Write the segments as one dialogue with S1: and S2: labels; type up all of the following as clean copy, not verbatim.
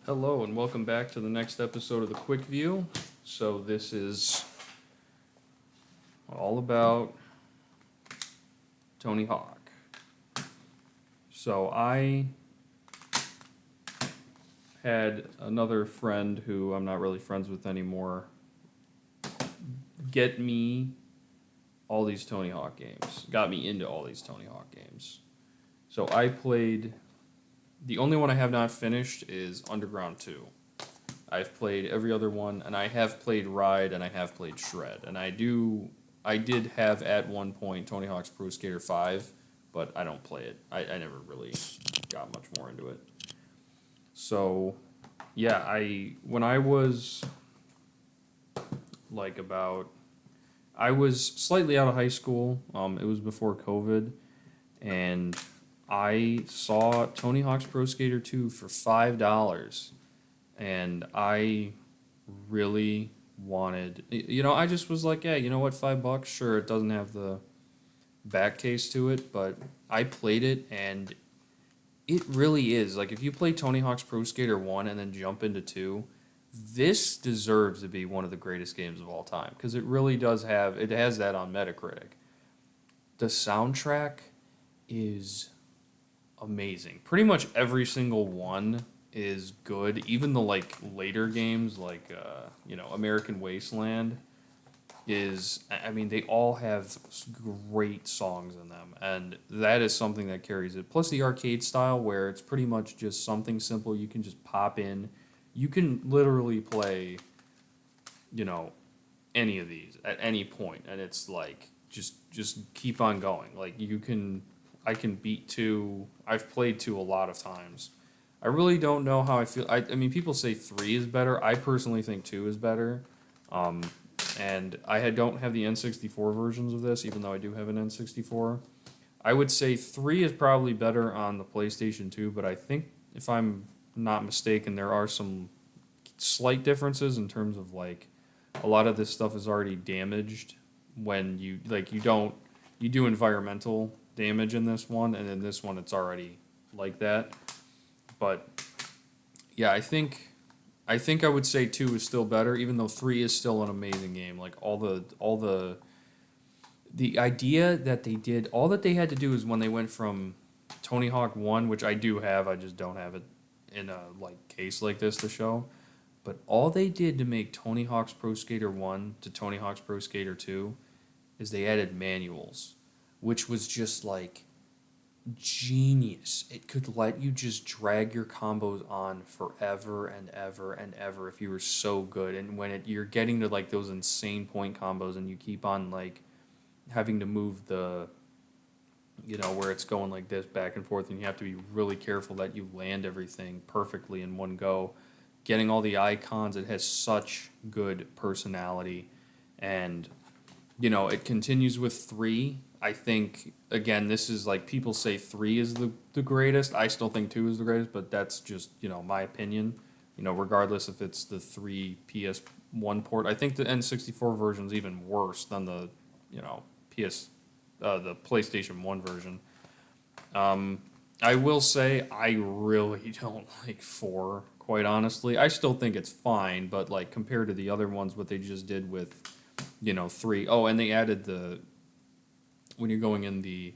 S1: Hello and welcome back to the next episode of the Quickview. So this is all about Tony Hawk. So I had another friend who I'm not really friends with anymore get me all these Tony Hawk games. Got me into all these Tony Hawk games. So I played the only one I have not finished is Underground 2. I've played every other one, and I have played Ride, and I have played Shred, and I did have at one point Tony Hawk's Pro Skater 5, but I don't play it. I never really got much more into it. So, yeah, when I was like about, I was slightly out of high school. It was before COVID, and I saw Tony Hawk's Pro Skater 2 for $5, and I really wanted, I just was like, yeah, you know what, $5, sure, it doesn't have the back case to it, but I played it and it really is like, if you play Tony Hawk's Pro Skater 1 and then jump into 2, this deserves to be one of the greatest games of all time because it has that on Metacritic. The soundtrack is amazing. Pretty much every single one is good. Even the like later games, like American Wasteland, I mean, they all have great songs in them, and that is something that carries it. Plus the arcade style, where it's pretty much just something simple you can just pop in. You can literally play, you know, any of these at any point, and it's like just keep on going. Like I can beat two. I've played two a lot of times. I really don't know how I feel. I mean, people say three is better. I personally think two is better. Um, and don't have the N64 versions of this, even though I do have an N64. I would say three is probably better on the PlayStation 2, but I think if I'm not mistaken, there are some slight differences in terms of like a lot of this stuff is already damaged when you do environmental damage in this one, and in this one it's already like that. But yeah, I think I would say two is still better, even though three is still an amazing game. Like the idea that they did, all that they had to do is when they went from Tony Hawk One, which I do have, I just don't have it in a like case like this to show. But all they did to make Tony Hawk's Pro Skater 1 to Tony Hawk's Pro Skater 2 is they added manuals, which was just like genius. It could let you just drag your combos on forever and ever and ever if you were so good. And when you're getting to like those insane point combos and you keep on like having to move where it's going like this back and forth, and you have to be really careful that you land everything perfectly in one go. Getting all the icons, it has such good personality, and it continues with three. I think again, this is like people say three is the greatest. I still think two is the greatest, but that's just my opinion. Regardless if it's the three PS1 port, I think the N64 version is even worse than the PS the PlayStation One version. I will say I really don't like four. Quite honestly, I still think it's fine, but like compared to the other ones, what they just did with three. Oh, and they added the when you're going in the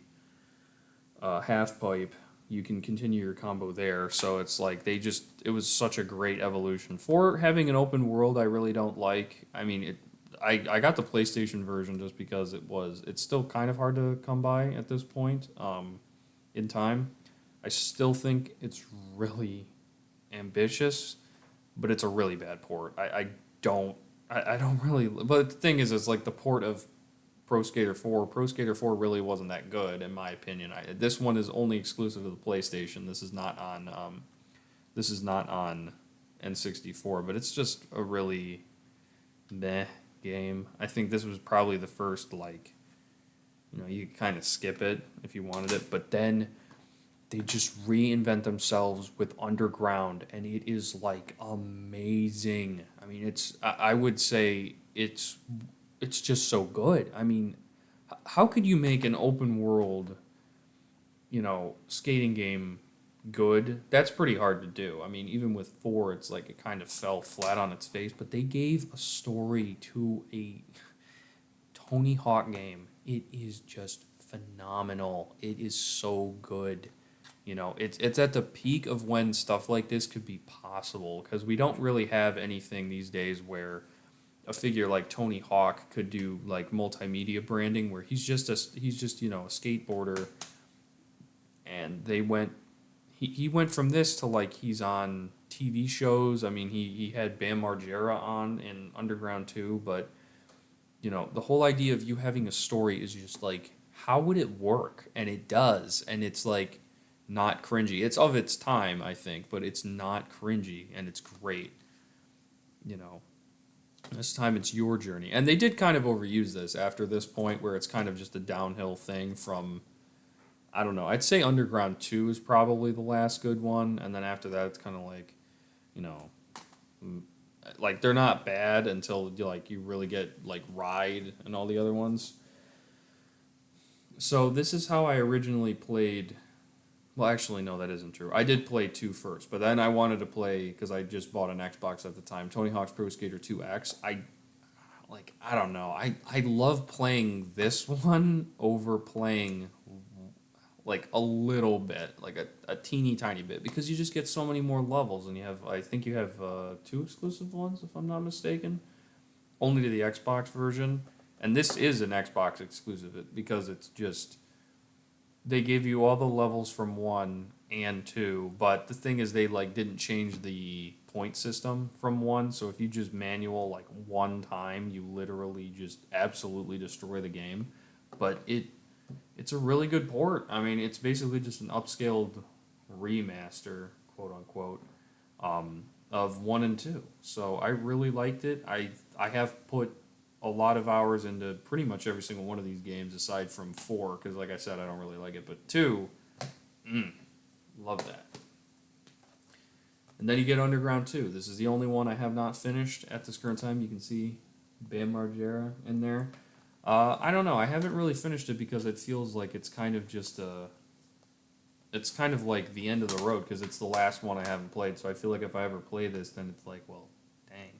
S1: half pipe, you can continue your combo there. So it's like it was such a great evolution. For having an open world, I really don't like. I mean, I got the PlayStation version just because it's still kind of hard to come by at this point in time. I still think it's really ambitious, but it's a really bad port. Don't I don't really. But the thing is, it's like the port of Pro Skater 4. Pro Skater 4 really wasn't that good in my opinion. This one is only exclusive to the PlayStation. This is not on N64, but it's just a really meh game. I think this was probably the first like you kind of skip it if you wanted it, but then they just reinvent themselves with Underground, and it is like amazing. I mean, I would say it's just so good. I mean, how could you make an open world, skating game good. That's pretty hard to do. I mean, even with 4, it's like it kind of fell flat on its face, but they gave a story to a Tony Hawk game. It is just phenomenal. It is so good. You know, it's at the peak of when stuff like this could be possible because we don't really have anything these days where a figure like Tony Hawk could do like multimedia branding where he's just, you know, a skateboarder, and he went from this to like he's on TV shows. I mean, he had Bam Margera on in Underground too, but you know, the whole idea of you having a story is just like, how would it work? And it does. And it's like not cringy. It's of its time, I think, but it's not cringy and it's great. You know, this time it's your journey. And they did kind of overuse this after this point where it's kind of just a downhill thing from, I don't know, I'd say Underground 2 is probably the last good one. And then after that, it's kind of like, you know, like they're not bad until you really get like Ride and all the other ones. So this is how I originally played. Well, actually, no, that isn't true. I did play 2 first, but then I wanted to play because I just bought an Xbox at the time. Tony Hawk's Pro Skater 2X. I don't know. I love playing this one over playing like a little bit, like a teeny tiny bit, because you just get so many more levels, and you have, I think you have 2 exclusive ones, if I'm not mistaken, only to the Xbox version, and this is an Xbox exclusive because it's just they gave you all the levels from 1 and 2, but the thing is they like didn't change the point system from 1, so if you just manual like one time, you literally just absolutely destroy the game, but it's a really good port. I mean, it's basically just an upscaled remaster, quote unquote, of 1 and 2. So I really liked it. I have put a lot of hours into pretty much every single one of these games aside from 4, because like I said, I don't really like it. But 2, love that. And then you get Underground 2. This is the only one I have not finished at this current time. You can see Bam Margera in there. I don't know. I haven't really finished it because it feels like it's kind of just it's kind of like the end of the road because it's the last one I haven't played. So I feel like if I ever play this, then it's like, well, dang,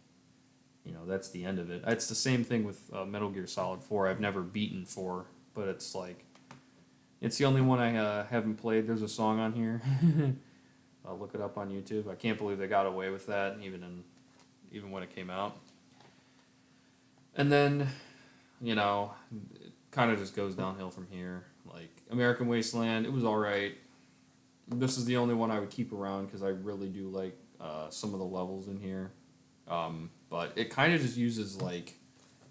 S1: you know, that's the end of it. It's the same thing with Metal Gear Solid 4. I've never beaten 4, but it's like, it's the only one I haven't played. There's a song on here. I'll look it up on YouTube. I can't believe they got away with that, even when it came out. And then, you know, it kind of just goes downhill from here. Like American Wasteland, it was all right. This is the only one I would keep around because I really do like some of the levels in here. But it kind of just uses like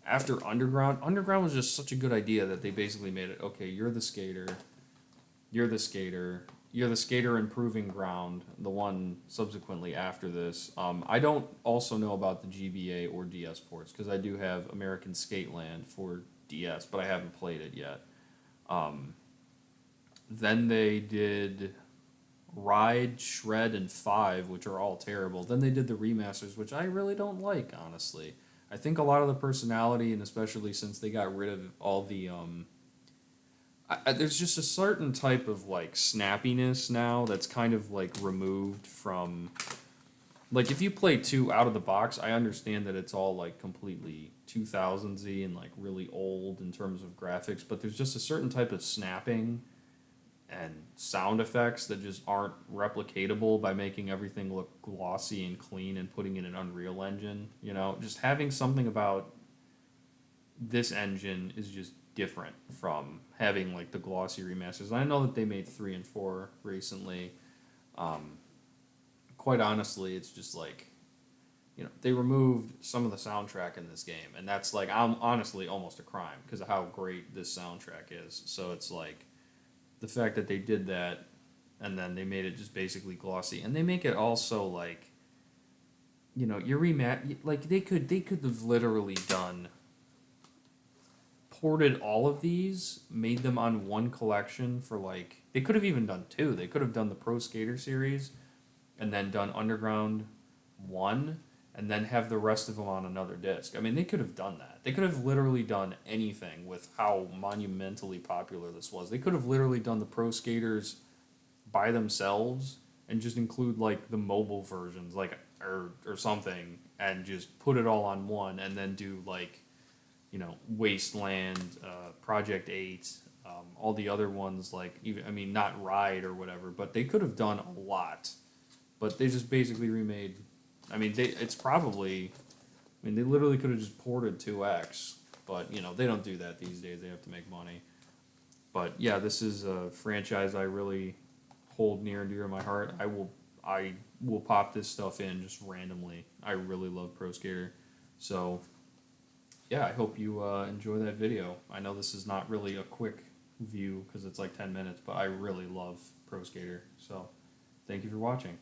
S1: after Underground. Underground was just such a good idea that they basically made it okay. You're the skater. You're the skater. You're the skater in Proving Ground, the one subsequently after this. I don't also know about the GBA or DS ports because I do have American Skateland for DS, but I haven't played it yet. Then they did Ride, Shred, and 5, which are all terrible. Then they did the remasters, which I really don't like, honestly. I think a lot of the personality, and especially since they got rid of all the there's just a certain type of like snappiness now that's kind of like removed from like if you play 2 out of the box, I understand that it's all like completely 2000s-y and like really old in terms of graphics, but there's just a certain type of snapping and sound effects that just aren't replicatable by making everything look glossy and clean and putting in an Unreal Engine, you know, just having something about this engine is just different from having like the glossy remasters. I know that they made 3 and 4 recently. Quite honestly, it's just like, you know, they removed some of the soundtrack in this game, and that's like, I'm honestly almost a crime because of how great this soundtrack is. So it's like the fact that they did that, and then they made it just basically glossy, and they make it also like, you know, you're like they could have literally done ported all of these, made them on one collection for like they could have even done 2. They could have done the Pro Skater series and then done Underground 1 and then have the rest of them on another disc. I mean, they could have done that. They could have literally done anything with how monumentally popular this was. They could have literally done the Pro Skaters by themselves and just include like the mobile versions, like or something, and just put it all on one, and then do like, Wasteland, Project 8, all the other ones, like, even, I mean, not Ride or whatever, but they could have done a lot. But they just basically remade. I mean, it's probably. I mean, they literally could have just ported 2X, but, they don't do that these days. They have to make money. But yeah, this is a franchise I really hold near and dear to my heart. I will pop this stuff in just randomly. I really love Pro Skater. So yeah, I hope you enjoy that video. I know this is not really a quick view because it's like 10 minutes, but I really love Pro Skater. So thank you for watching.